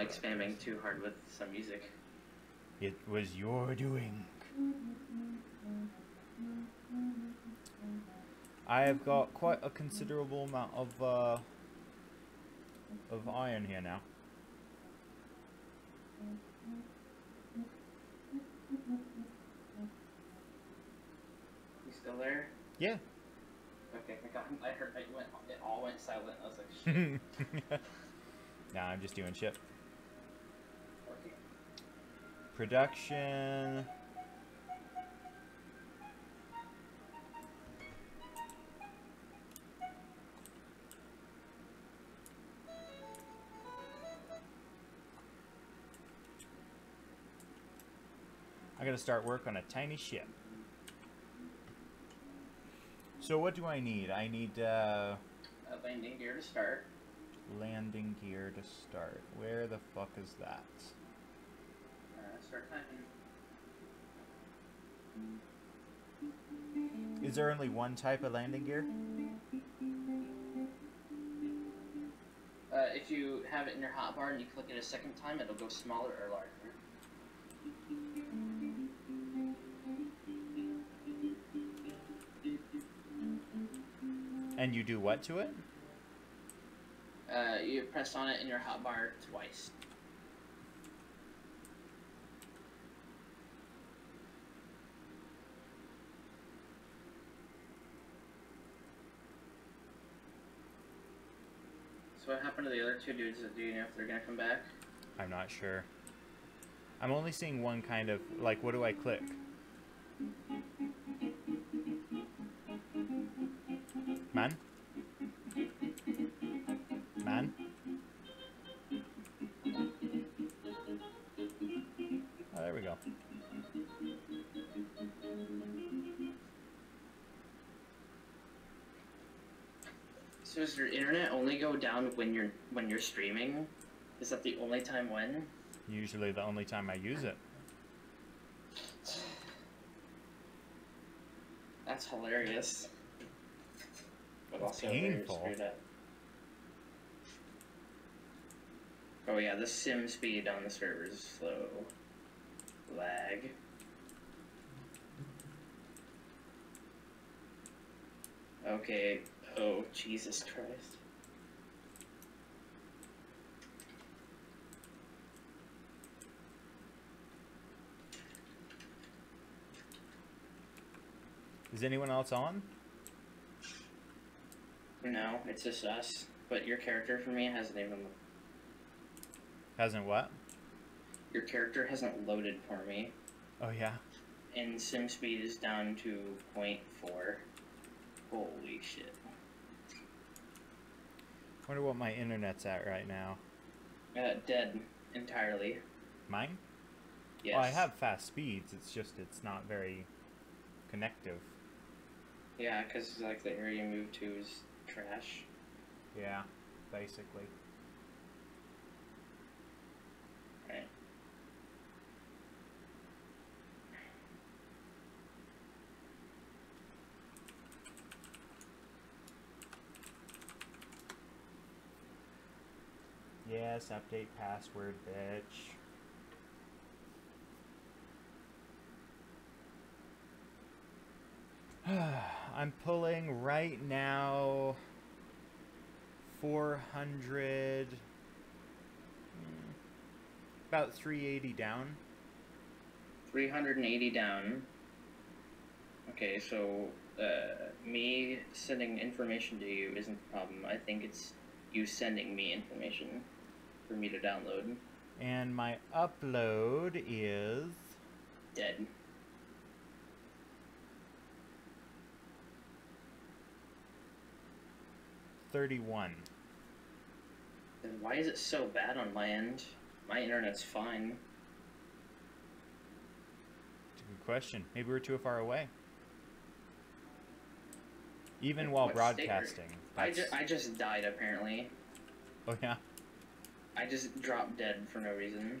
like spamming too hard with some music. It was your doing. I have got quite a considerable amount of iron here now. You still there? Yeah. Okay, I heard it all went silent. I was like, shit. Nah, I'm just doing shit. Okay. Production. I gotta start work on a tiny ship. So what do I need? I need A landing gear to start. landing gear to start. Where the fuck is that? Start typing. Is there only one type of landing gear? If you have it in your hotbar and you click it a second time, it'll go smaller or larger. And you do what to it? You press on it in your hotbar twice. So what happened to the other two dudes? Do you know if they're gonna come back? I'm not sure. I'm only seeing one kind of, like, what do I click? Man? Man? Oh, there we go. So does your internet only go down when you're streaming? Is that the only time when? Usually the only time I use it. That's hilarious. But also painful. very screwed up. Oh yeah, the sim speed on the server is slow. Lag. Okay. Oh, Jesus Christ. Is anyone else on? No, it's just us. But your character for me hasn't even... Hasn't what? Your character hasn't loaded for me. Oh yeah. And sim speed is down to 0.4. Holy shit. Wonder what my internet's at right now. Dead entirely. Mine? Yes. Well, I have fast speeds. It's just it's not very connective. Yeah, because like the area you move to is trash. Yeah, basically. Right. Yes, update password, bitch. I'm pulling right now 400, about 380 down. 380 down. Okay, so me sending information to you isn't the problem. I think it's you sending me information for me to download. And my upload is Dead. $31. Then why is it so bad on my end? My internet's fine. It's a good question. Maybe we're too far away. Even while What broadcasting. I just died apparently. Oh yeah? I just dropped dead for no reason.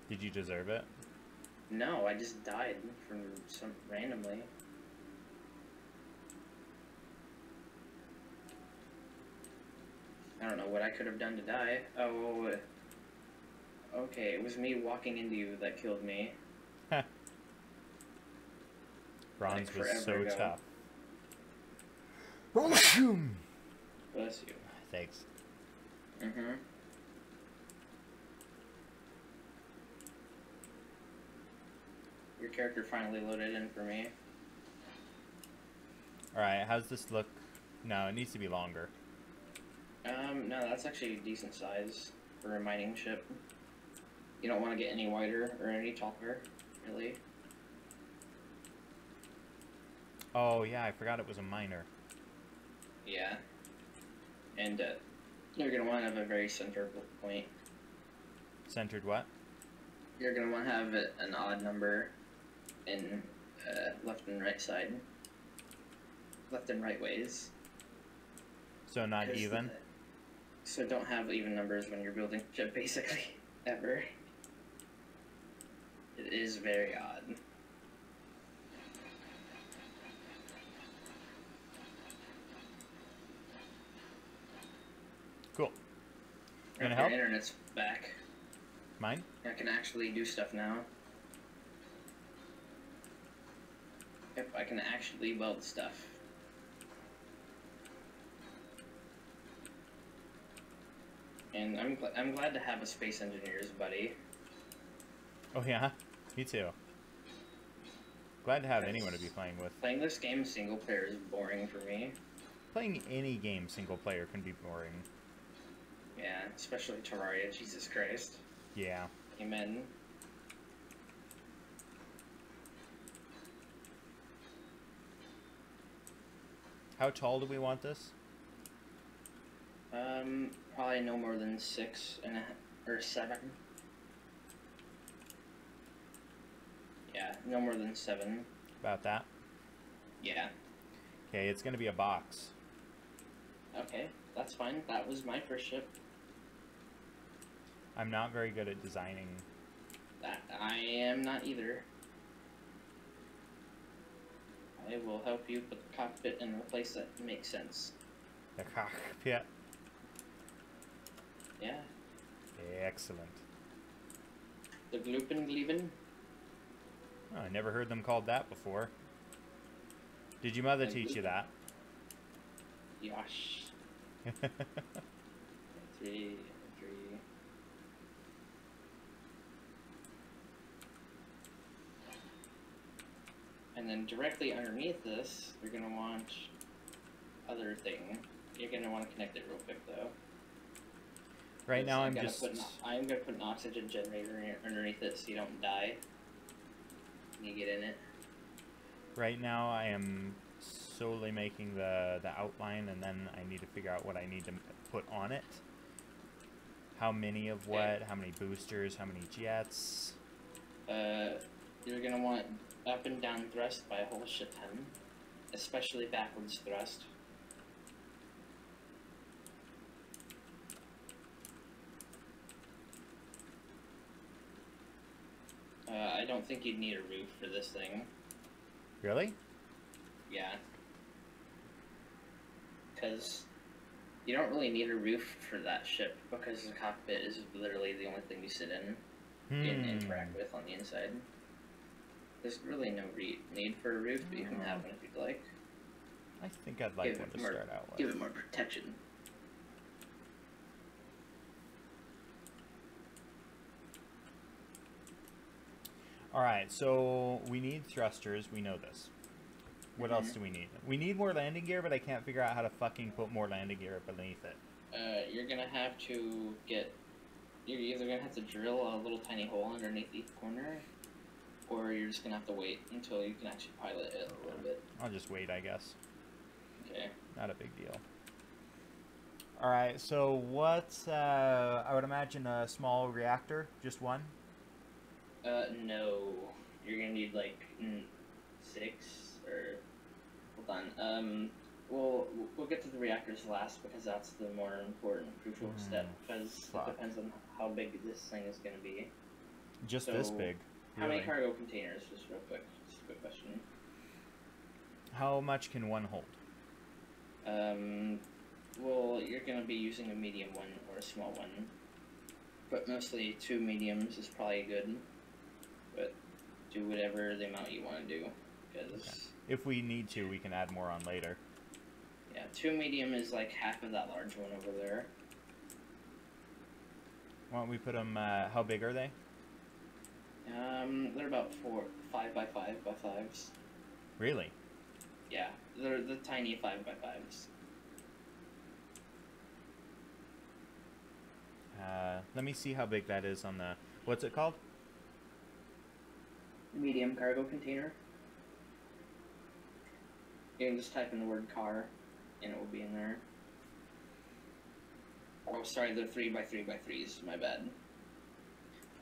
Did you deserve it? No, I just died from some randomly. I don't know what I could have done to die. Oh, okay, it was me walking into you that killed me. Bronze Like was so forever ago. tough. Bless you. Thanks. Mm-hmm. Your character finally loaded in for me. Alright, how's this look? No, it needs to be longer. No, that's actually a decent size for a mining ship. You don't want to get any wider or any taller, really. Oh, yeah, I forgot it was a miner. Yeah. And you're going to want to have a very centered point. Centered what? You're going to want to have an odd number in left and right side. Left and right ways. So not even? So don't have even numbers when you're building a ship, basically. Ever. It is very odd. Cool. Gonna Your help? internet's back. Mine? I can actually do stuff now. Yep, I can actually weld stuff. And I'm glad to have a space engineer's buddy. Oh yeah? Me too. Glad to have anyone to be playing with. Playing this game single player is boring for me. Playing any game single player can be boring. Yeah, especially Terraria, Jesus Christ. Yeah. Amen. How tall do we want this? Probably no more than 6 and or 7. Yeah, no more than 7. About that? Yeah. Okay, it's gonna be a box. Okay, that's fine. That was my first ship. I'm not very good at designing. That I am not either. I will help you put the cockpit in a place that makes sense. The cockpit. Yeah. Excellent. The Gloopen. Oh, I never heard them called that before. Did your mother teach you that? Yosh. 3. And then directly underneath this, you're gonna want other thing. You're gonna want to connect it real quick though. Right now I'm I'm gonna put an oxygen generator underneath it so you don't die when you get in it. Right now I am solely making the outline, and then I need to figure out what I need to put on it. How many of what, Okay. how many boosters, how many jets. You're gonna want up and down thrust by a whole shit ton, especially backwards thrust. I don't think you'd need a roof for this thing. Really? Yeah. Because you don't really need a roof for that ship, because the cockpit is literally the only thing you sit in and interact with on the inside. There's really no need for a roof, but you can have one if you'd like. I think I'd like one to start out with. Give it more protection. Alright, so we need thrusters, we know this. What else do we need? We need more landing gear, but I can't figure out how to fucking put more landing gear beneath it. You're gonna have to you're either gonna have to drill a little tiny hole underneath each corner, or you're just gonna have to wait until you can actually pilot it a little bit. I'll just wait, I guess. Okay. Not a big deal. Alright, so what's, I would imagine a small reactor, just one? No. You're gonna need like 6 or hold on. We'll get to the reactors last because that's the more important, crucial step because it depends on how big this thing is gonna be. Just this big. How many cargo containers? Just real quick. Just a quick question. How much can one hold? Well, you're gonna be using a medium one or a small one, but mostly 2 mediums is probably good. But do whatever the amount you want to do, because if we need to, we can add more on later. Yeah, 2 medium is like half of that large one over there. Why don't we put them? How big are they? They're about 5 by 5 by 5s. Really? Yeah, they're the tiny 5 by 5s. Let me see how big that is on the. What's it called? Medium cargo container. You can just type in the word car, and it will be in there. Oh, sorry, they're 3 by 3 by 3s. My bad.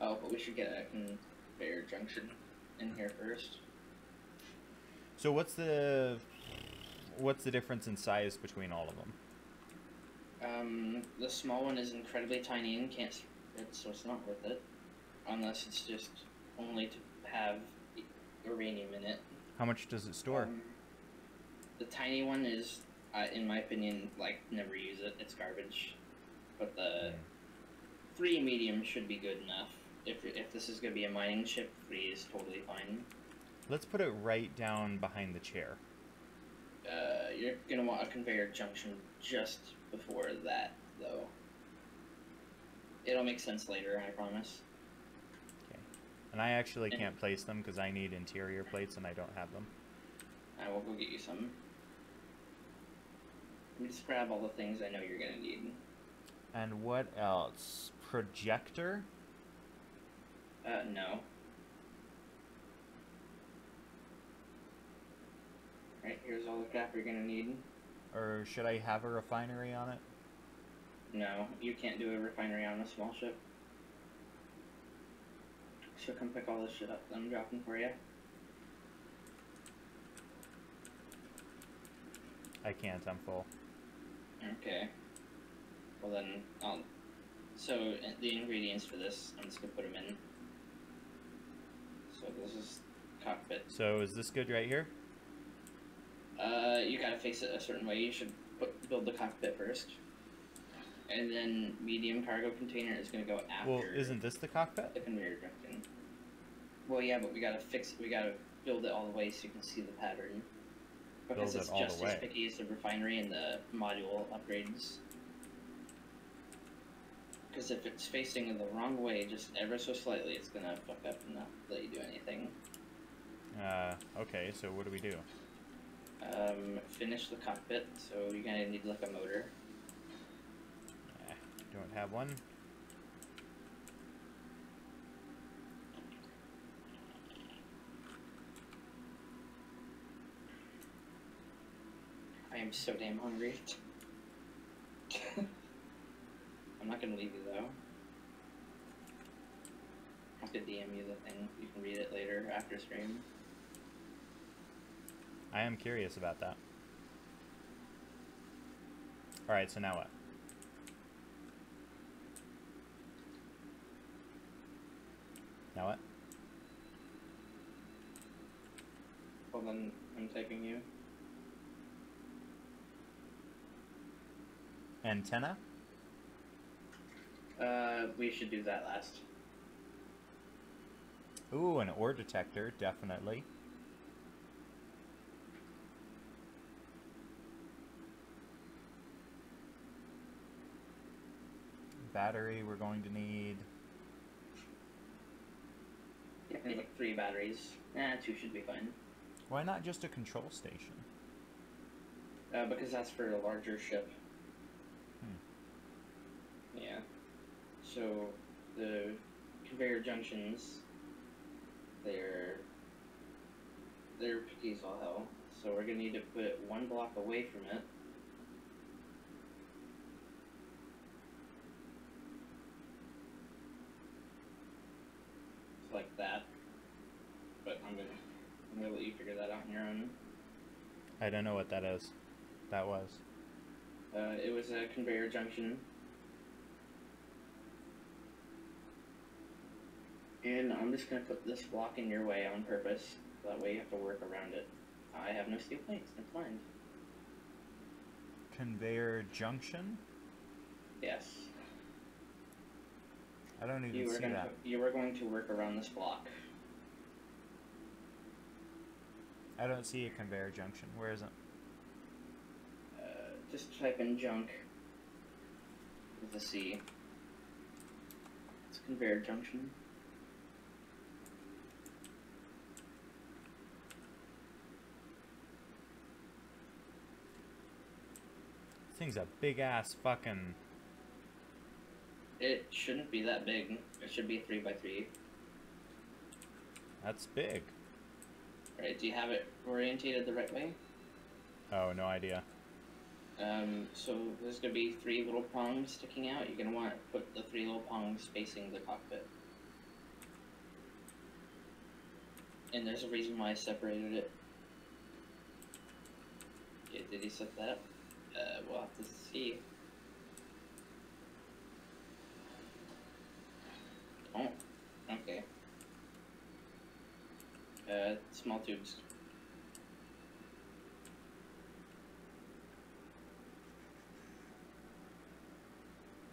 Oh, but we should get a conveyor junction in here first. So what's the difference in size between all of them? The small one is incredibly tiny and can't fit, so it's not worth it. Unless it's just only to have uranium in it. How much does it store? The tiny one is, in my opinion, like, never use it. It's garbage. But the 3 medium should be good enough. If this is going to be a mining ship, 3 is totally fine. Let's put it right down behind the chair. You're going to want a conveyor junction just before that, though. It'll make sense later, I promise. Okay. And I actually can't place them because I need interior plates and I don't have them. I will go get you some. Let me just grab all the things I know you're going to need. And what else? Projector? No. Alright, here's all the crap you're gonna need. Or should I have a refinery on it? No, you can't do a refinery on a small ship. So come pick all this shit up that I'm dropping for you. I can't, I'm full. Okay. Well then, so the ingredients for this, I'm just gonna put them in. So this is cockpit. So is this good right here? You gotta face it a certain way. You should build the cockpit first. And then medium cargo container is gonna go after. Well, isn't this the cockpit? The conveyor junction. Well, yeah, but we gotta build it all the way so you can see the pattern. Because it's just as picky as the refinery and the module upgrades. Because if it's facing the wrong way, just ever so slightly, it's gonna fuck up and not let you do anything. Okay, so what do we do? Finish the cockpit, so you're gonna need like a motor. Don't have one. I am so damn hungry. I'm not gonna leave you though. I have to DM you the thing. You can read it later after stream. I am curious about that. Alright, so now what? Now what? Well then, I'm typing you. Antenna? We should do that last. Ooh, an ore detector, definitely. Battery, we're going to need... Yeah, I need like 3 batteries. 2 should be fine. Why not just a control station? Because that's for a larger ship. Yeah. So, the conveyor junctions, they're picky as all hell. So we're gonna need to put 1 block away from it. Like that, but I'm gonna let you figure that out on your own. I don't know what that is. That was. It was a conveyor junction, and I'm just gonna put this block in your way on purpose. That way you have to work around it. I have no steel plates. That's fine. conveyor junction? Yes. I don't even see that. You are going to work around this block. I don't see a conveyor junction. Where is it? Just type in junk with a C. It's conveyor junction. This thing's a big ass fucking. It shouldn't be that big. It should be 3x3. That's big. Right, do you have it orientated the right way? Oh, no idea. So there's going to be 3 little prongs sticking out. You're going to want to put the 3 little prongs facing the cockpit. And there's a reason why I separated it. Okay, did he set that up? We'll have to see. Oh, okay. Small tubes.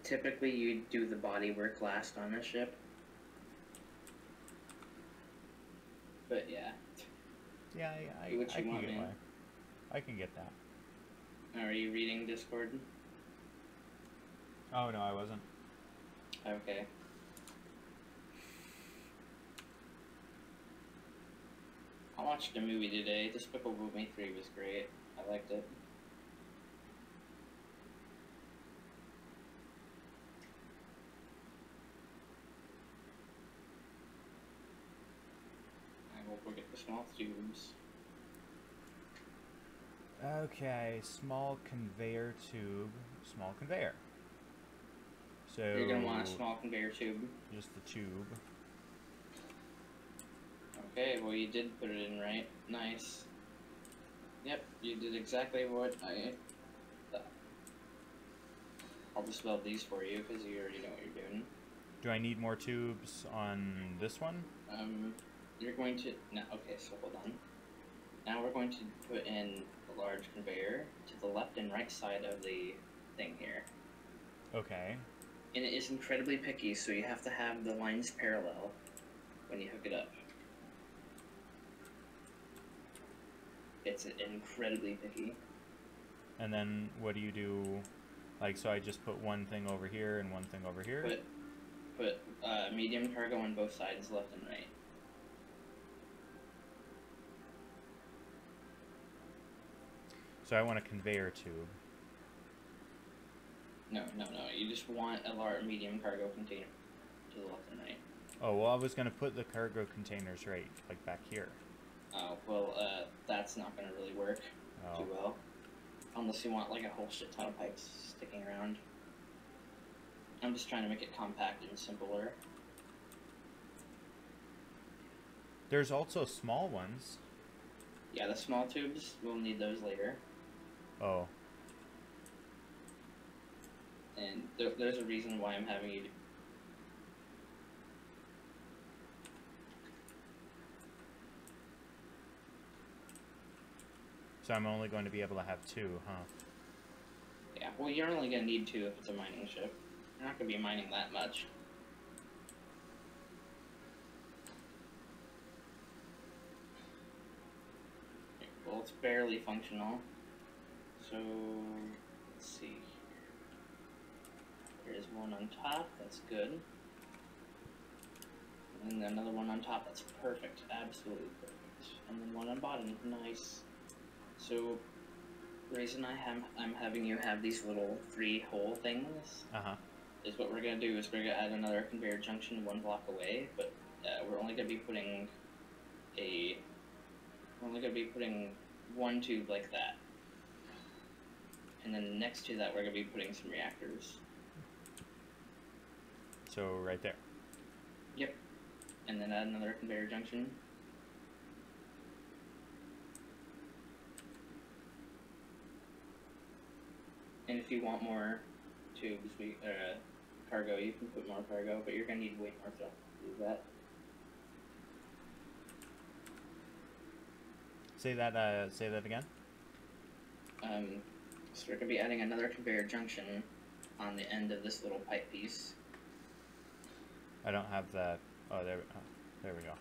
Typically, you do the body work last on a ship. But yeah. Yeah, I can get why. I can get that. Are you reading Discord? Oh, no, I wasn't. Okay. I watched a movie today. Despicable Me 3 was great. I liked it. I will go get the small tubes. Okay, small conveyor tube, small conveyor. So you're gonna want a small conveyor tube. Just the tube. Okay, well you did put it in right. Nice. Yep, you did exactly what I thought. I'll just build these for you because you already know what you're doing. Do I need more tubes on this one? You're going to no. Okay, so hold on. Now we're going to put in a large conveyor to the left and right side of the thing here. Okay. And it is incredibly picky, so you have to have the lines parallel when you hook it up. It's incredibly picky. And then what do you do? Like, so I just put one thing over here and one thing over here? Put medium cargo on both sides, left and right. So I want a conveyor tube. No. You just want a large medium cargo container to the left and right. Oh, well, I was going to put the cargo containers right, like, back here. Oh, well, that's not going to really work too well. Unless you want, like, a whole shit ton of pipes sticking around. I'm just trying to make it compact and simpler. There's also small ones. Yeah, the small tubes, we'll need those later. Oh. And there's a reason why I'm having you do. So I'm only going to be able to have 2, huh? Yeah, well, you're only going to need 2 if it's a mining ship. You're not going to be mining that much. Well, it's barely functional. So, let's see. Here's one on top, that's good. And then another one on top, that's perfect, absolutely perfect. And then one on bottom, nice. So, the reason I'm having you have these little 3-hole things is what we're going to do is we're going to add another conveyor junction 1 block away, but we're only going to be putting one tube like that. And then next to that we're going to be putting some reactors. So right there. Yep. And then add another conveyor junction. And if you want more tubes, cargo, you can put more cargo, but you're going to need way more stuff to do that. Say that again? So we're going to be adding another conveyor junction on the end of this little pipe piece. I don't have the... Oh, there we go.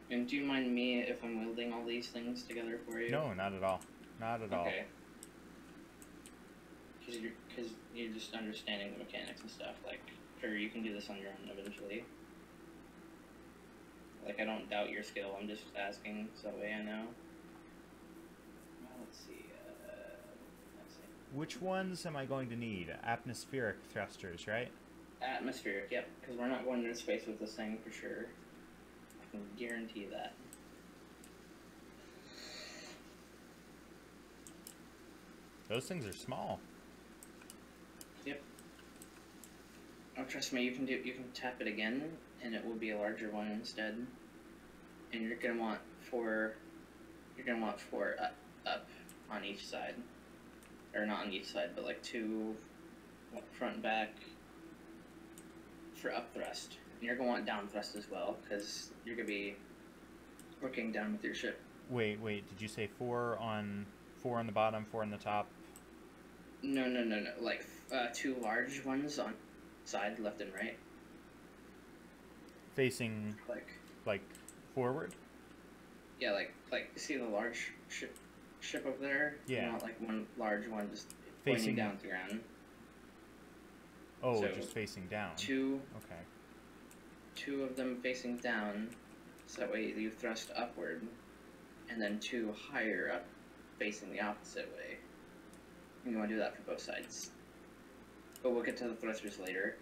And do you mind me if I'm welding all these things together for you? No, not at all. Not at all. Okay. Because you're just understanding the mechanics and stuff. Like, sure, you can do this on your own eventually. Like, I don't doubt your skill. I'm just asking so that way I know. Let's see. Which ones am I going to need? Atmospheric thrusters, right? Atmospheric, yep. Because we're not going into space with this thing for sure. I can guarantee that. Those things are small. Yep. Oh, trust me, you can tap it again, and it will be a larger one instead. And you're gonna want four. You're gonna want four up on each side, or not on each side, but like two front and back for up thrust. And you're gonna want down thrust as well, because you're gonna be working down with your ship. Wait. Did you say four on the bottom, four on the top? No. Like two large ones on side, left and right. Facing like forward? Yeah, like see the large ship over there? Yeah. Not like one large one just Facing pointing down to the ground. Oh, So, just facing down. Two Okay. of them facing down, so that way you thrust upward, and then two higher up facing the opposite way. And you want to do that for both sides. But we'll get to the thrusters later.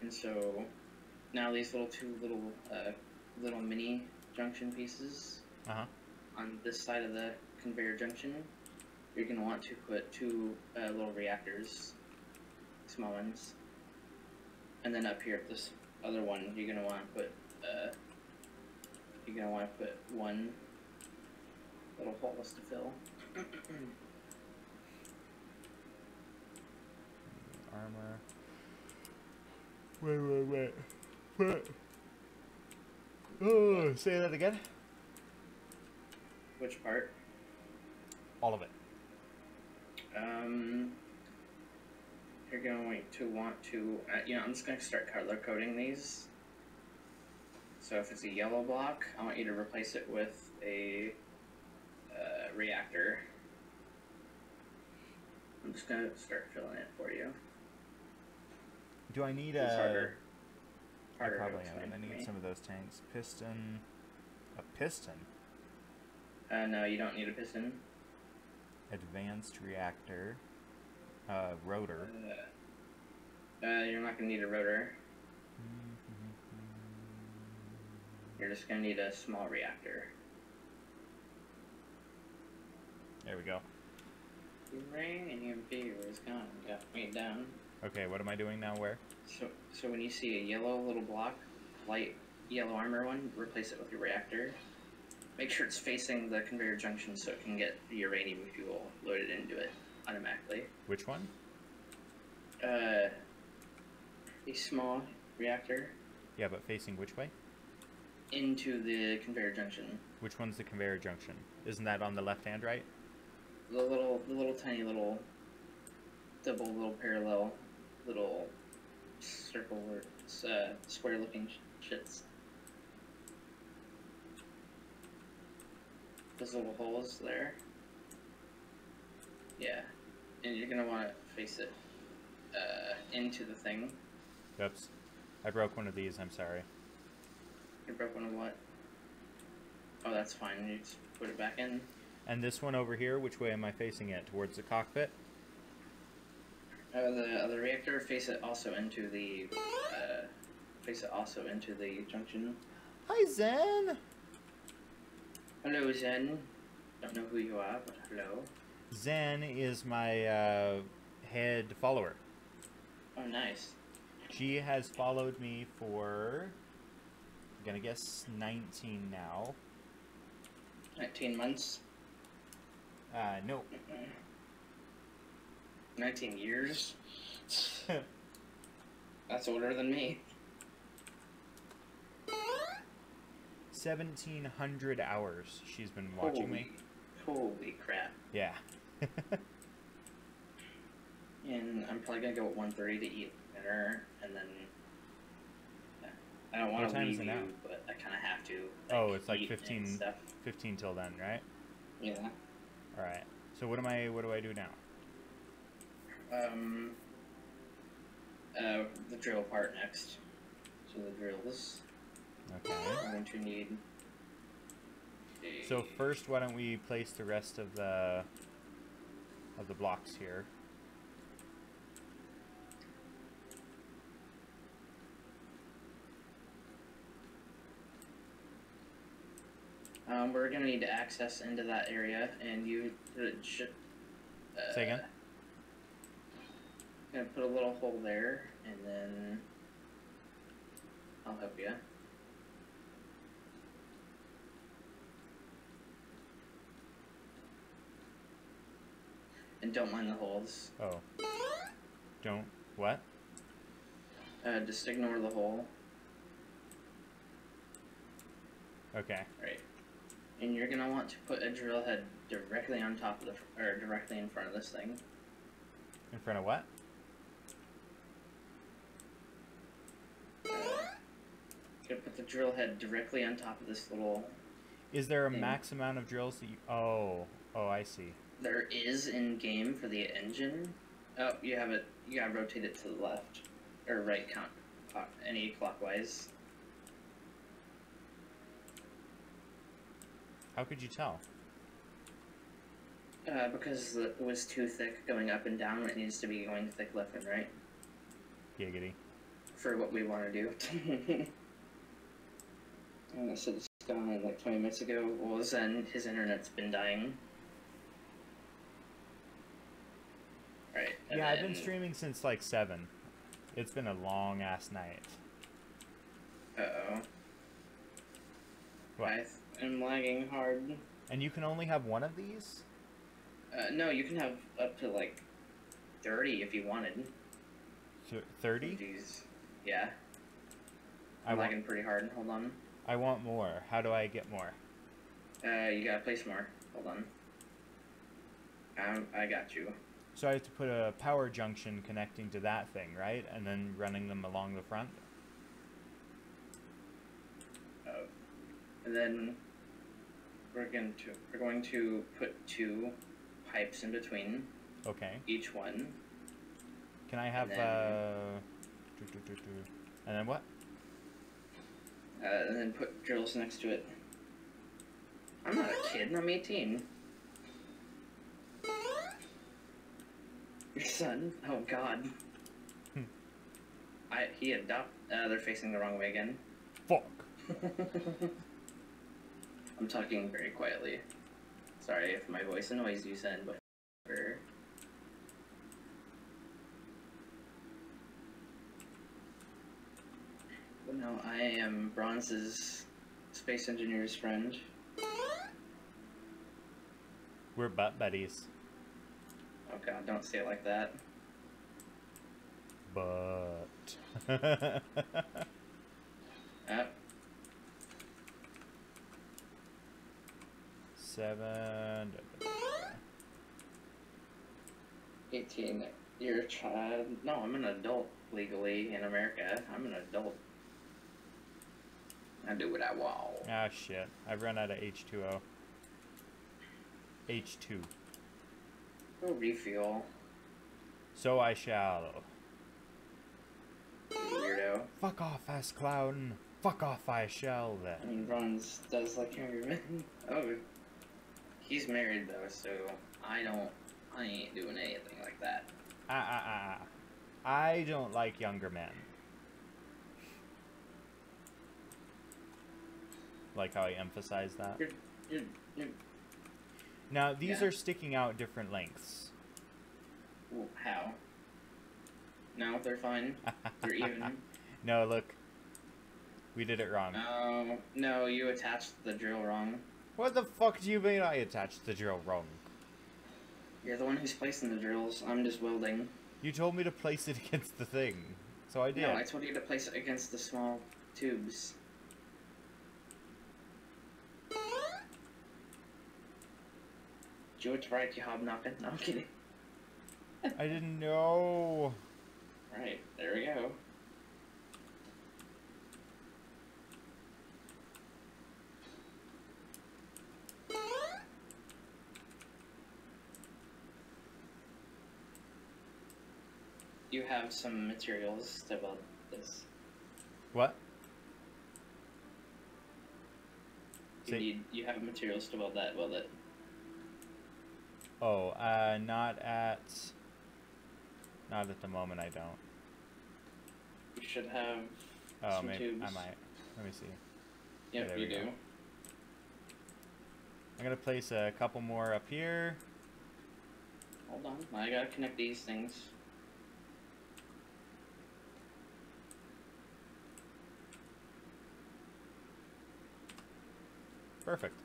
And so now these two little mini junction pieces on this side of the conveyor junction, you're going to want to put two little reactors, small ones. And then up here at this other one, you're going to want to put one little hole to fill. Armor. Wait. What? Oh, say that again. Which part? All of it. You're going to want to, I'm just going to start color coding these. So if it's a yellow block, I want you to replace it with a reactor. I'm just going to start filling it for you. Do I need It's a... harder. I probably to am. explain I for need me. some of those tanks. Piston. A piston. No, you don't need a piston. Advanced reactor. Rotor. You're not going to need a rotor. You're just going to need a small reactor. There we go. Uranium fever's gone. Got me down. Okay, what am I doing now? Where? So when you see a yellow little block, light yellow armor one, replace it with your reactor. Make sure it's facing the conveyor junction so it can get the uranium fuel loaded into it automatically. Which one? A small reactor Yeah, but facing which way? into the conveyor junction. Which one's the conveyor junction? Isn't that on the left hand, right? The little tiny little double little parallel little circle or square looking shits. Those little holes there. Yeah. And you're gonna want to face it into the thing. Oops. I broke one of these, I'm sorry. You broke one of what? Oh, that's fine. You just put it back in. And this one over here, which way am I facing it? Towards the cockpit? The other reactor, face it also into the junction. Hi, Zen! Hello, Zen. Don't know who you are, but hello. Zen is my head follower. Oh, nice. She has followed me for, I'm gonna guess 19 now. 19 months. No. 19 years. That's older than me. 1,700 hours she's been watching me. Holy crap. Yeah. And I'm probably gonna go at 1:30 to eat dinner, and then I don't want to leave you, but I kind of have to. Like, oh, it's like 15 till then, right? Yeah. All right. So what do I do now? The drill part next. So the drills. Okay. I'm going to need. So first, why don't we place the rest of the blocks here? We're gonna need to access into that area, and you should. Say again. Gonna put a little hole there, and then I'll help you. And don't mind the holes. Oh. Don't what? Just ignore the hole. Okay. Right. And you're gonna want to put a drill head directly on top of or directly in front of this thing. In front of what? Gonna put the drill head directly on top of this little. Is there a thing. max amount of drills that you? Oh, I see. There is in game for the engine. Oh, you have it. You gotta rotate it to the left or right, any clockwise. How could you tell? Because it was too thick going up and down. It needs to be going thick left and right. Giggity. For what we want to do. So this gone like 20 minutes ago. Well, Zen, his internet's been dying. Right. Yeah, I've been streaming since like 7. It's been a long ass night. Uh-oh. What? I'm lagging hard. And you can only have one of these? No, you can have up to like 30 if you wanted. 30? Jeez. Yeah. I'm lagging pretty hard. Hold on. I want more. How do I get more? You gotta place more. Hold on. I got you. So I have to put a power junction connecting to that thing, right? And then running them along the front? And then we're going to put 2 pipes in between. Okay. Each one. Can I have and then what? And then put drills next to it. I'm not a kid. I'm 18. Your son? Oh God. They're facing the wrong way again. Fuck. I'm talking very quietly. Sorry if my voice annoys you, son, but. But no, I am Bronze's space engineer's friend. We're butt buddies. Oh God, don't say it like that. But. Yep. 7. 18. You're a child. No, I'm an adult legally in America. I'm an adult. I do what I want. Ah, shit. I've run out of H2O. H2. Go refuel. So I shall. You weirdo. Fuck off, ass clown. Fuck off, I shall then. I mean, Bronze does like younger men. Oh. He's married though, so I ain't doing anything like that. I don't like younger men. Like how I emphasize that. You're Now, these are sticking out different lengths. How? No, they're fine. They're even. No, look. We did it wrong. Oh, no, you attached the drill wrong. What the fuck do you mean I attached the drill wrong? You're the one who's placing the drills. I'm just welding. You told me to place it against the thing. So I did. No, I told you to place it against the small tubes. Do it right, you hobnobbing. No, I'm kidding. I didn't know. Right, there we go. You have some materials to weld this. What? You have materials to weld that, weld it. Oh, not at the moment. I don't. You should have some maybe tubes. I might. Let me see. Yep, there you we go. do. I'm gonna place a couple more up here. Hold on, I gotta connect these things. Perfect.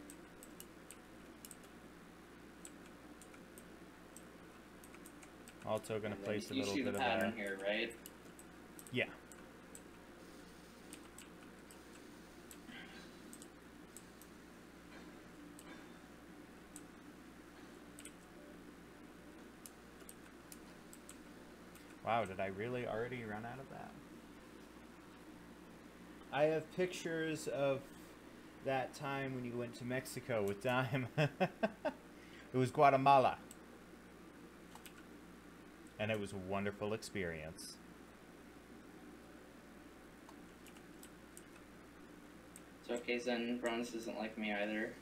Also gonna place a little bit of You see the pattern here, right? Yeah. Wow, did I really already run out of that? I have pictures of that time when you went to Mexico with Dime. It was Guatemala. And it was a wonderful experience. It's okay, Zen. Bronze isn't like me either.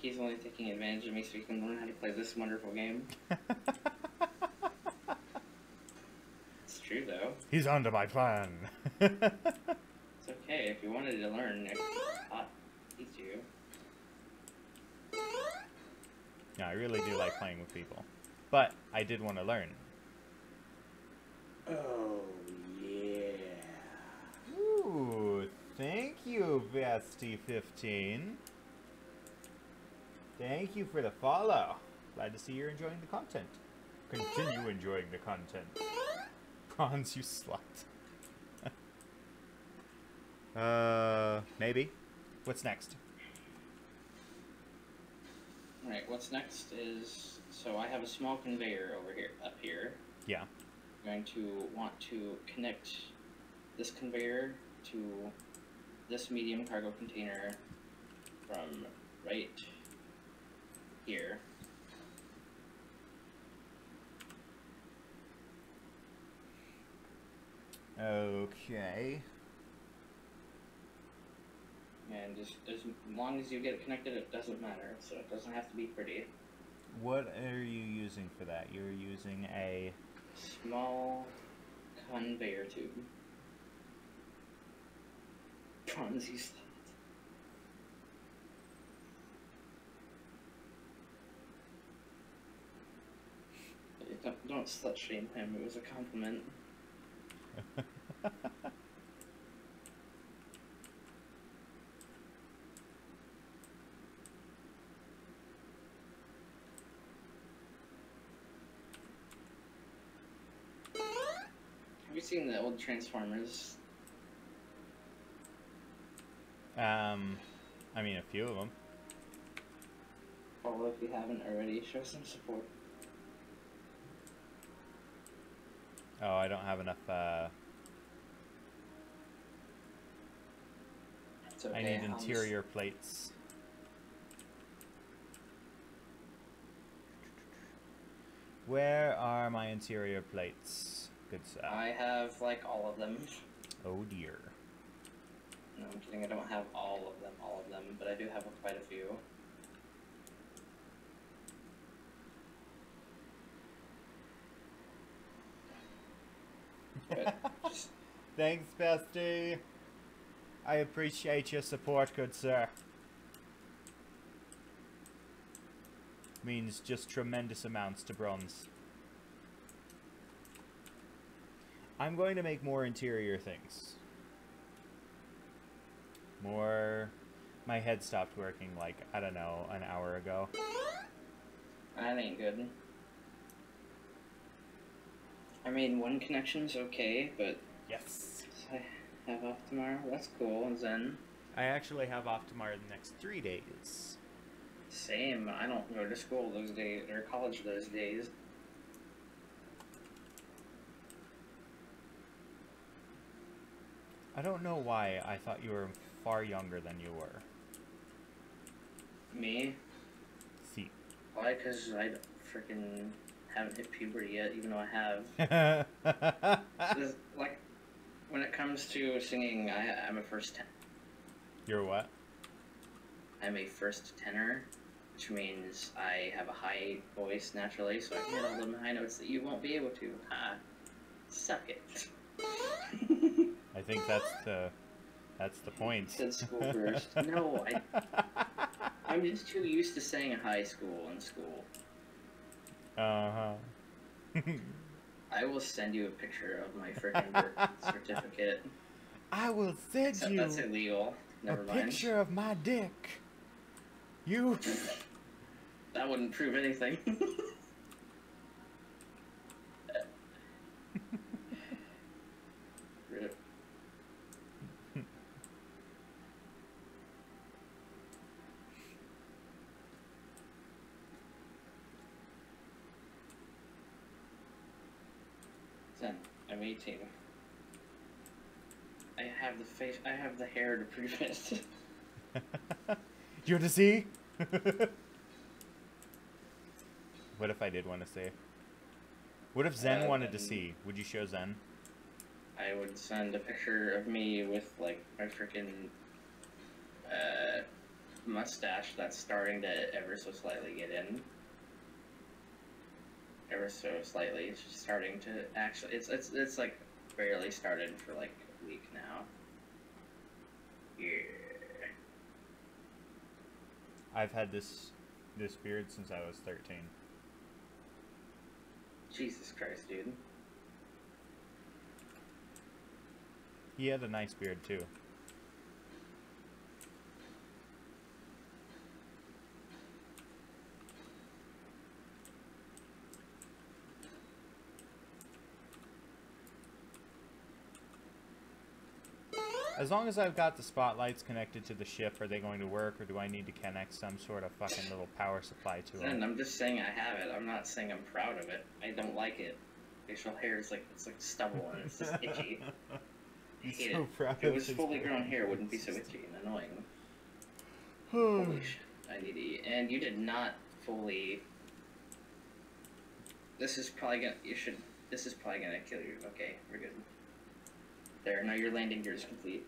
He's only taking advantage of me so he can learn how to play this wonderful game. It's true, though. He's onto my plan. It's okay. If you wanted to learn, it's hot. Teach you. No, I really do like playing with people. But I did want to learn. Oh, yeah. Ooh, thank you, Bestie15. Thank you for the follow. Glad to see you're enjoying the content. Continue enjoying the content. Bronze, you slut. Maybe. What's next? Alright, what's next is... So I have a small conveyor up here. Yeah. I'm going to want to connect this conveyor to this medium cargo container from right here. Okay. And just as long as you get it connected, it doesn't matter. So it doesn't have to be pretty. What are you using for that? You're using a... Small conveyor tube. Bronze, you slut. Don't slut shame him. It was a compliment. Have you seen the old Transformers? I mean, a few of them. Well, if you haven't already, show some support. Oh, I don't have enough, It's okay, I need interior plates. Where are my interior plates? Good stuff. I have, like, all of them. Oh dear. No, I'm kidding, I don't have all of them, but I do have quite a few. But just... Thanks, bestie. I appreciate your support, good sir. Means just tremendous amounts to Bronze. I'm going to make more interior things. More... My head stopped working, like, I don't know, an hour ago. That ain't good. I mean, one connection's okay, but... Yes! I have off tomorrow? That's cool, Zen. I actually have off tomorrow the next 3 days. Same. I don't go to school those days, or college those days. I don't know why I thought you were far younger than you were. Me? See. Why? Because I freaking haven't hit puberty yet, even though I have. Like, when it comes to singing, I'm a first tenor. You're what? I'm a first tenor, which means I have a high voice naturally, so I can hit all the high notes that you won't be able to. Ha! Suck it. I think that's the point. Said school first. No, I'm just too used to saying high school in school. Uh-huh. I will send you a picture of my freaking birth certificate. I will send Except you that's illegal. Never a mind. picture of my dick. You... That wouldn't prove anything. Rip. Zen, I'm 18. I have the face, I have the hair to prove it. You want to see? What if I did want to see? What if Zen wanted to see? Would you show Zen? I would send a picture of me with, like, my freaking mustache that's starting to ever so slightly get in. Ever so slightly. It's just starting to actually... It's like, barely started for, like, a week now. Yeah. I've had this beard since I was 13. Jesus Christ, dude. He had a nice beard, too. As long as I've got the spotlights connected to the ship, are they going to work, or do I need to connect some sort of fucking little power supply to And them? I'm just saying I have it. I'm not saying I'm proud of it. I don't like it. Facial hair is like, it's like stubble and it's just itchy. I hate so it. proud If it of was his fully grown hair, it wouldn't be so itchy and annoying. Holy shit, I need to eat. And you did not fully... This is probably gonna... This is probably gonna kill you. Okay, we're good. There, now your landing gear is complete.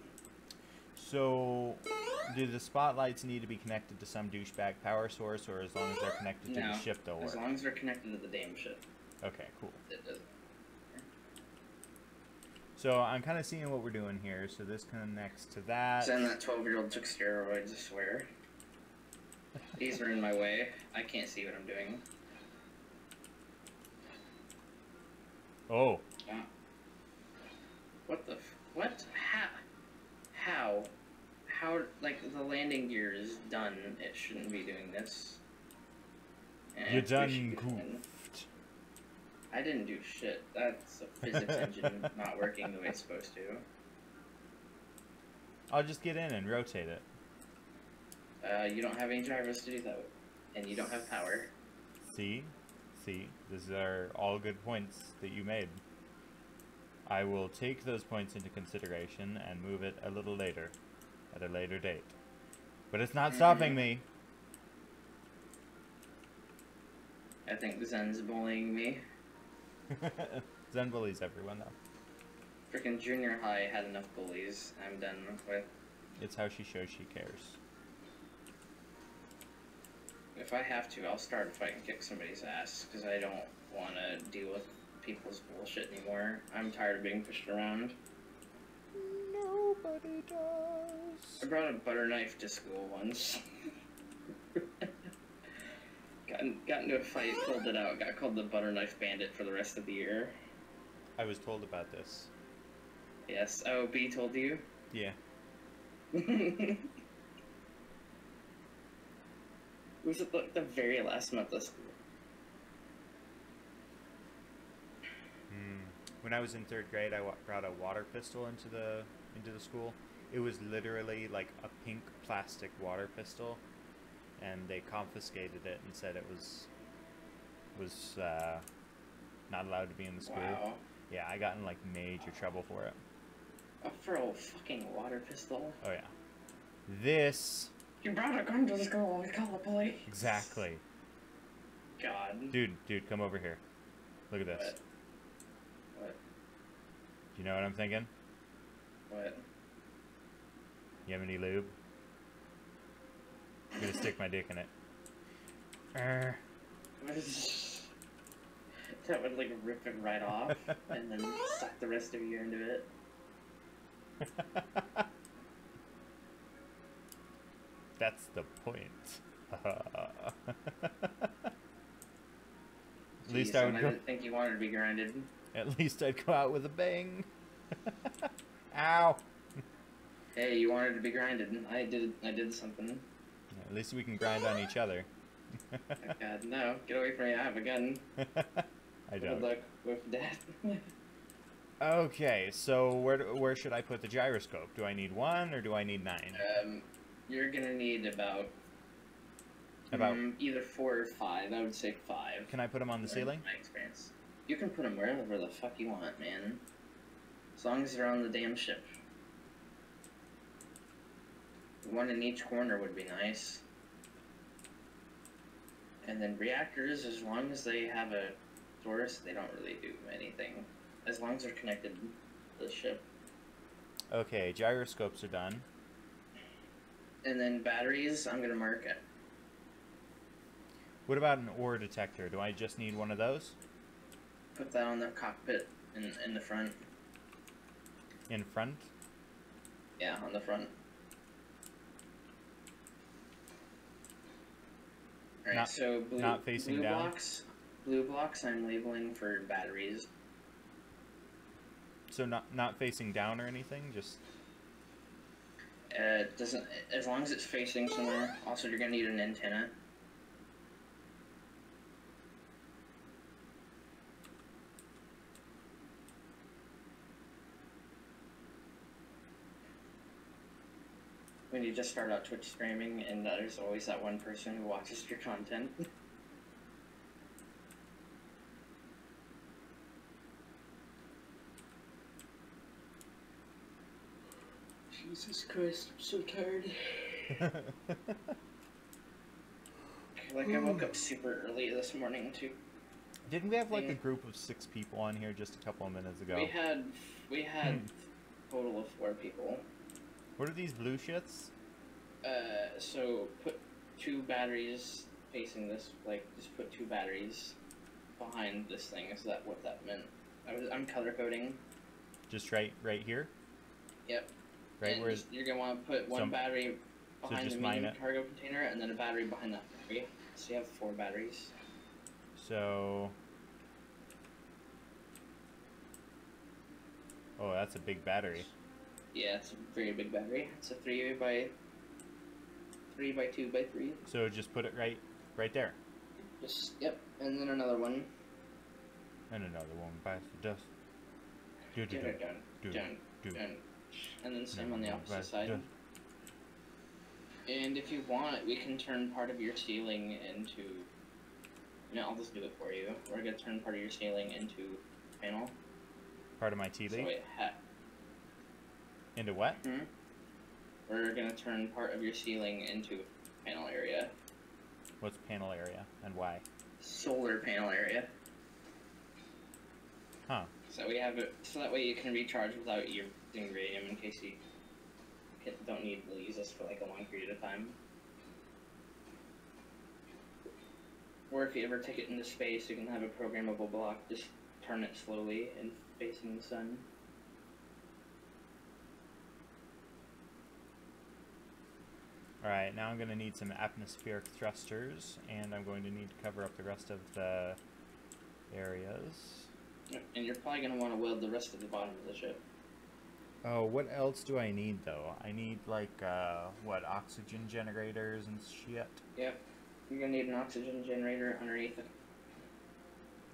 So, do the spotlights need to be connected to some douchebag power source, or as long as they're connected to the ship, they'll work? As long as they're connected to the damn ship. Okay, cool. It doesn't. So, I'm kind of seeing what we're doing here. So, this connects to that. Send that 12-year-old took steroids, I swear. These are in my way. I can't see what I'm doing. Oh. What the what? How? Like, the landing gear is done. It shouldn't be doing this. You're done goofed. I didn't do shit. That's a physics engine not working the way it's supposed to. I'll just get in and rotate it. You don't have any drivers to do that with. And you don't have power. See? These are all good points that you made. I will take those points into consideration and move it a little later, at a later date. But it's not stopping me. I think Zen's bullying me. Zen bullies everyone, though. Freaking junior high had enough bullies. I'm done with. It's how she shows she cares. If I have to, I'll start a fight and kick somebody's ass, because I don't want to deal with people's bullshit anymore. I'm tired of being pushed around. Nobody does. I brought a butter knife to school once. got into a fight, pulled it out, got called the butter knife bandit for the rest of the year. I was told about this. Yes. Oh, B told you? Yeah. Was it like the very last month of school? When I was in 3rd grade, I brought a water pistol into the school. It was literally like a pink plastic water pistol, and they confiscated it and said it was not allowed to be in the school. Wow. Yeah, I got in like major trouble for it. For a fucking water pistol? Oh yeah. This. You brought a gun to the school. We call the police. Exactly. God. Dude, come over here. Look at this. What? Do you know what I'm thinking? What? You have any lube? I'm gonna stick my dick in it. What is... That would like rip it right off and then suck the rest of you into it. That's the point. At least I would I didn't think you wanted to be grounded. At least I'd go out with a bang. Ow! Hey, you wanted to be grinded. I did something. At least we can grind on each other. Oh God, no! Get away from me! I have a gun. I don't. Good luck with that. Okay, so where should I put the gyroscope? Do I need 1 or do I need 9? You're gonna need about either 4 or 5. I would say 5. Can I put them on the ceiling? My experience. You can put them wherever the fuck you want, man. As long as they're on the damn ship. 1 in each corner would be nice. And then reactors, as long as they have a source, they don't really do anything. As long as they're connected to the ship. Okay, gyroscopes are done. And then batteries, I'm gonna mark it. What about an ore detector? Do I just need one of those? Put that on the cockpit in the front. In front? Yeah, on the front. Alright, so not facing blue down? Blue blocks I'm labeling for batteries. So not facing down or anything? Just... It doesn't... As long as it's facing somewhere. Also, you're gonna need an antenna. When you just start out Twitch streaming, and there's always that one person who watches your content. Jesus Christ, I'm so tired. Like, I woke up super early this morning, too. Didn't we have like a group of 6 people on here just a couple of minutes ago? We had total of 4 people. What are these blue shits? So put 2 batteries facing this, like, just put 2 batteries behind this thing. Is that what that meant? I'm color coding. Just right here? Yep. Right and where you're gonna want to put one battery behind the medium cargo container, and then a battery behind that battery. So you have 4 batteries. So... Oh, that's a big battery. Yeah, it's a very big battery. It's a 3 by 2 by 3. So just put it right there. Just, yep, and then another one. And another one by the dust. Done. And then same on the opposite side. And if you want, we can turn part of your ceiling into... No, I'll just do it for you. We're gonna turn part of your ceiling into a panel. Part of my tea leaf? So into what? We're gonna turn part of your ceiling into a panel area. What's panel area and why? Solar panel area. Huh. So we have it so that way you can recharge without using radium in case you don't need to use this for like a long period of time. Or if you ever take it into space, you can have a programmable block. Just turn it slowly and facing the sun. Alright, now I'm going to need some atmospheric thrusters, and I'm going to need to cover up the rest of the areas. And you're probably going to want to weld the rest of the bottom of the ship. Oh, what else do I need, though? I need, like, what, oxygen generators and shit? Yep. You're going to need an oxygen generator underneath the...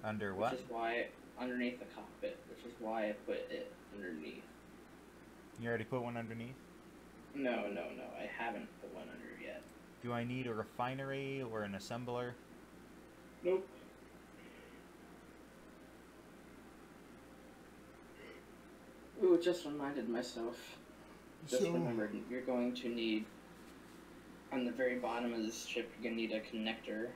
Under what? Which is why... Underneath the cockpit, which is why I put it underneath. You already put one underneath? No, I haven't put one under yet. Do I need a refinery or an assembler? Nope. Ooh, just reminded myself. Just remembered, you're going to need, on the very bottom of this ship, you're going to need a connector.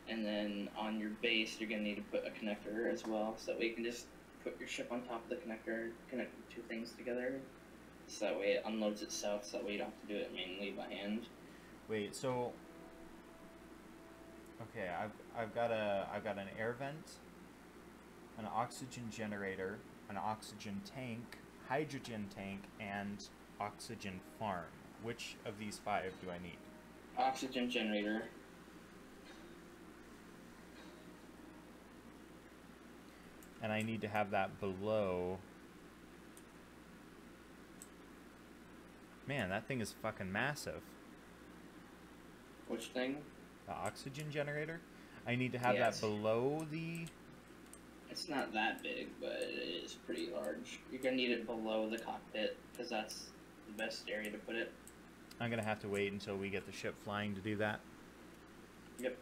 And then on your base, you're going to need to put a connector as well. So that way you can just put your ship on top of the connector, connect the two things together. So that way it unloads itself, so that way you don't have to do it manually by hand. Wait, so... Okay, I've got an air vent, an oxygen generator, an oxygen tank, hydrogen tank, and oxygen farm. Which of these 5 do I need? Oxygen generator. And I need to have that below... Man, that thing is fucking massive. Which thing? The oxygen generator? I need to have Yes. that below the... It's not that big, but it is pretty large. You're going to need it below the cockpit, because that's the best area to put it. I'm gonna have to wait until we get the ship flying to do that. Yep.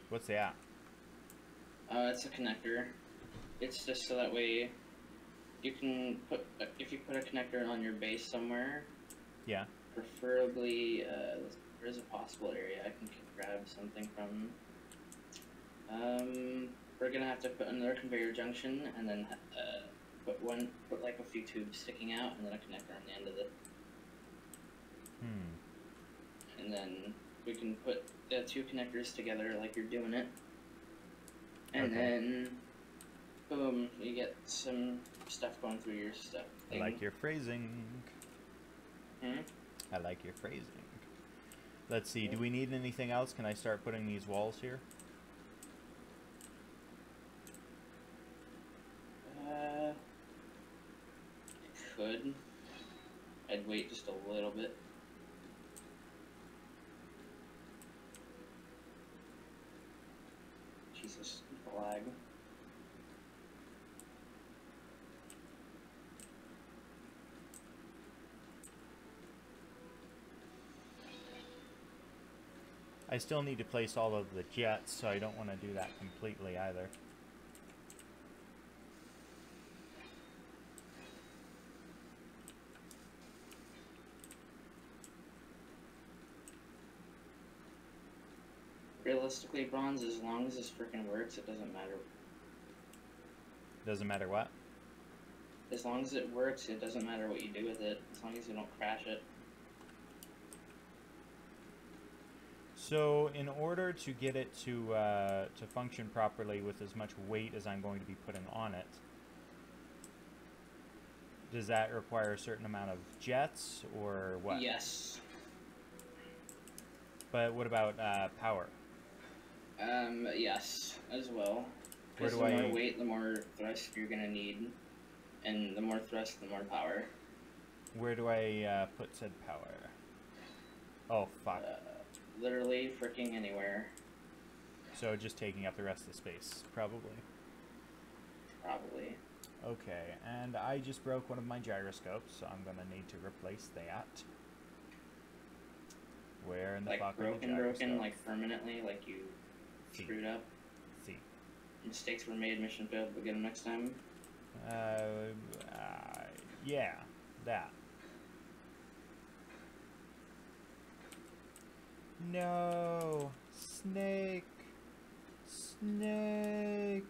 What's that? It's a connector. It's just so that way you can put, if you put a connector on your base somewhere, Yeah. preferably, there's a possible area I can grab something from. We're gonna have to put another conveyor junction, and then put like a few tubes sticking out, and then a connector on the end of it. And then we can put the 2 connectors together like you're doing it. And then, boom, you get some stuff going through your stuff thing. I like your phrasing. Hmm? I like your phrasing. Let's see, do we need anything else? Can I start putting these walls here? I could. I'd wait just a little bit. Jesus, the lag. I still need to place all of the jets, so I don't want to do that completely either. Realistically, Bronze, as long as this frickin' works, it doesn't matter. Doesn't matter what? As long as it works, it doesn't matter what you do with it, as long as you don't crash it. So, in order to get it to function properly with as much weight as I'm going to be putting on it, does that require a certain amount of jets, or what? Yes. But what about power? Yes, as well. Where Because do the I... more weight, the more thrust you're gonna need. And the more thrust, the more power. Where do I put said power? Oh, fuck. Literally freaking anywhere. So just taking up the rest of the space, probably. Probably. Okay, and I just broke one of my gyroscopes, so I'm gonna need to replace that. Where in the Like fuck broken, like permanently, like you screwed up. See. Mistakes were made, mission failed, but get them next time. Yeah, that. No! Snake! Snake!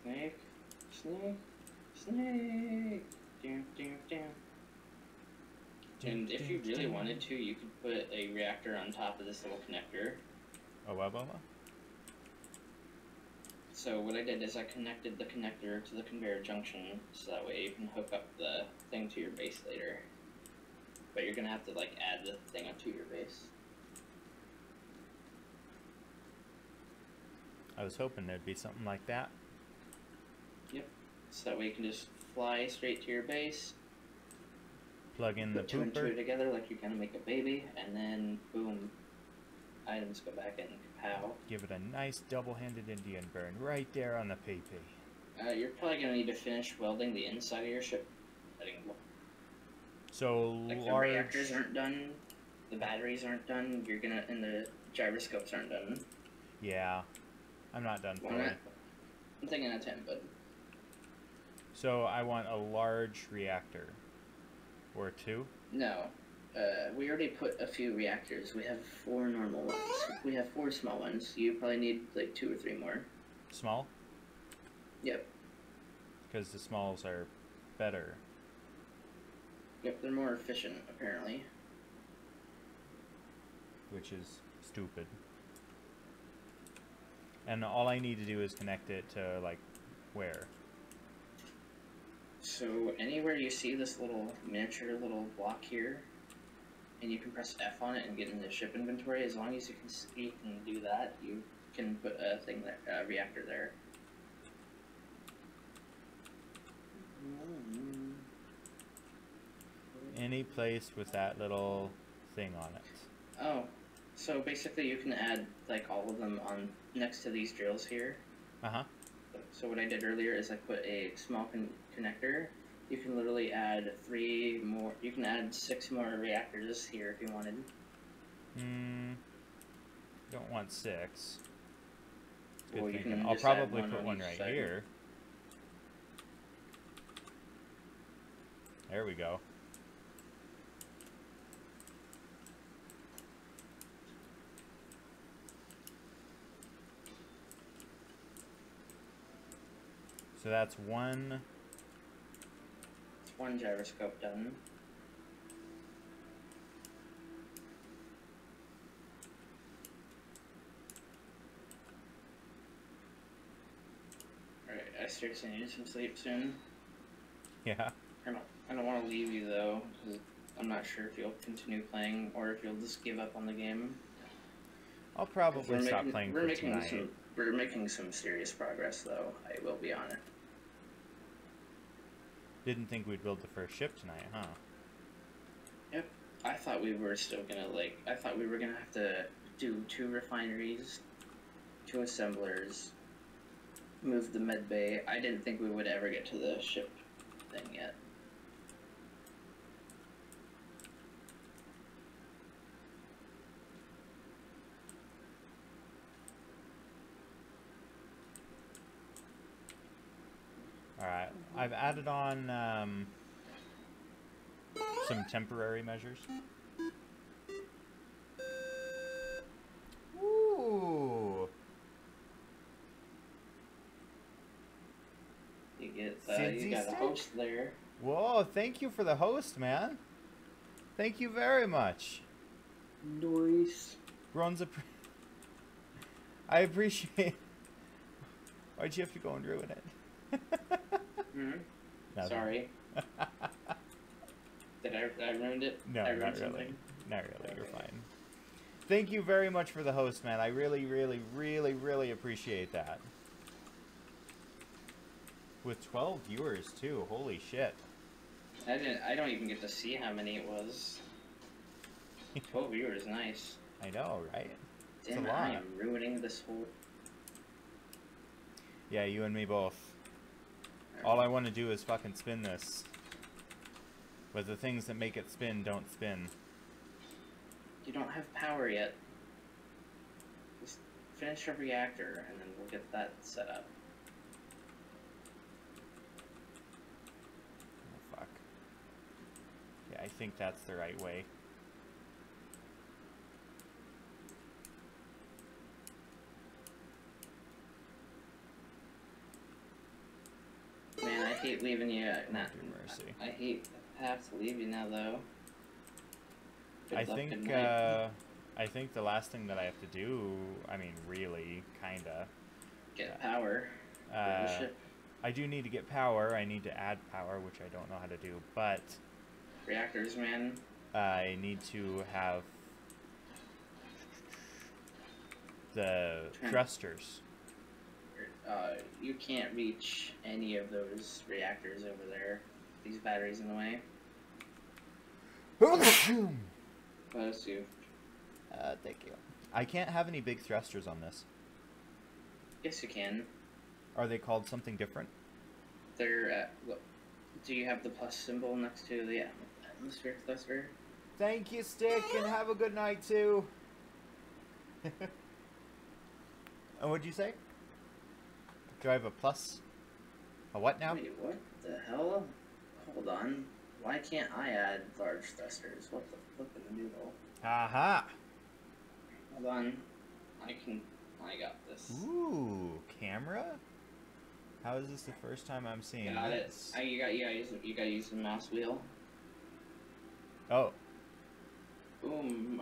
Snake, snake, snake. Down, down, down. And if you really wanted to, you could put a reactor on top of this little connector. Oh, what? So what I did is I connected the connector to the conveyor junction, so that way you can hook up the thing to your base later. but you're gonna have to like add the thing onto your base. I was hoping there'd be something like that. Yep. So that way you can just fly straight to your base. Plug in the Put two and two pooper. together like you're gonna make a baby, and then boom, items go back in. Pow. Give it a nice double-handed Indian burn right there on the PP. You're probably gonna need to finish welding the inside of your ship. So Like the large... reactors aren't done, the batteries aren't done, and the gyroscopes aren't done. Yeah, I'm not done Why for not? it. I'm thinking of 10, but... So I want a large reactor. Or 2? No. We already put a few reactors. We have 4 normal ones. We have 4 small ones. You probably need like 2 or 3 more. Small? Yep. Because the smalls are better. Yep, they're more efficient, apparently. Which is stupid. And all I need to do is connect it to, like, where? So, anywhere you see this little miniature little block here, and you can press F on it and get in the ship inventory, as long as you can do that, you can put a thing there, reactor there. Any place with that little thing on it. Oh, so basically you can add like all of them on next to these drills here. Uh-huh. So what I did earlier is I put a small connector. You can literally add 3 more, you can add 6 more reactors here if you wanted. Don't want 6. Good Well, you thinking. can I'll just add probably one put on one each right side. here. There we go. So that's one. It's 1 gyroscope done. Alright, I seriously need some sleep soon. Yeah. I don't want to leave you though, because I'm not sure if you'll continue playing or if you'll just give up on the game. I'll probably stop playing for tonight. We're making some serious progress though, I will be on it. Didn't think we'd build the first ship tonight, huh? Yep. I thought we were still gonna I thought we were gonna have to do 2 refineries, 2 assemblers, move the med bay. I didn't think we would ever get to the ship thing yet. Alright, I've added on some temporary measures. Ooh! You got a host there. Whoa, thank you for the host, man. Thank you very much. Nice. I appreciate... Why'd you have to go and ruin it? Sorry. Did I ruined it? No, I ruined not something? really. Not really, you're Okay. fine. Thank you very much for the host, man. I really, really, really, really appreciate that. With 12 viewers, too. Holy shit. I don't even get to see how many it was. 12 viewers, nice. I know, right? Damn it, I am ruining this whole... Yeah, you and me both. All I want to do is fucking spin this. But the things that make it spin don't spin. You don't have power yet. Just finish a reactor and then we'll get that set up. Oh, fuck. Yeah, I think that's the right way. Man, I hate leaving you. Not mercy. I hate to have to leave you now, though. I think the last thing that I have to do, I mean, really, kinda. Get power for the ship. I do need to get power. I need to add power, which I don't know how to do, but... Reactors, man. I need to have the thrusters. You can't reach any of those reactors over there. These batteries in the way. Bless you. Thank you. I can't have any big thrusters on this. Yes, you can. Are they called something different? They're, do you have the plus symbol next to the atmospheric thruster? Thank you, Stick, and have a good night, too. And what'd you say? Do I have a plus? A what now? Wait, what the hell? Hold on. Why can't I add large thrusters? What the flip in the noodle? Aha! Hold on. I got this. Ooh, camera? How is this the first time I'm seeing Got this? it. You gotta use the mouse wheel. Oh. Boom.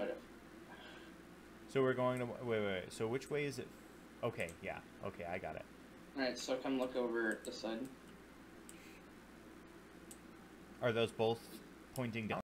So we're going to... Wait. So which way is it? Okay, yeah. Okay, I got it. Alright, so come look over at this side. Are those both pointing down?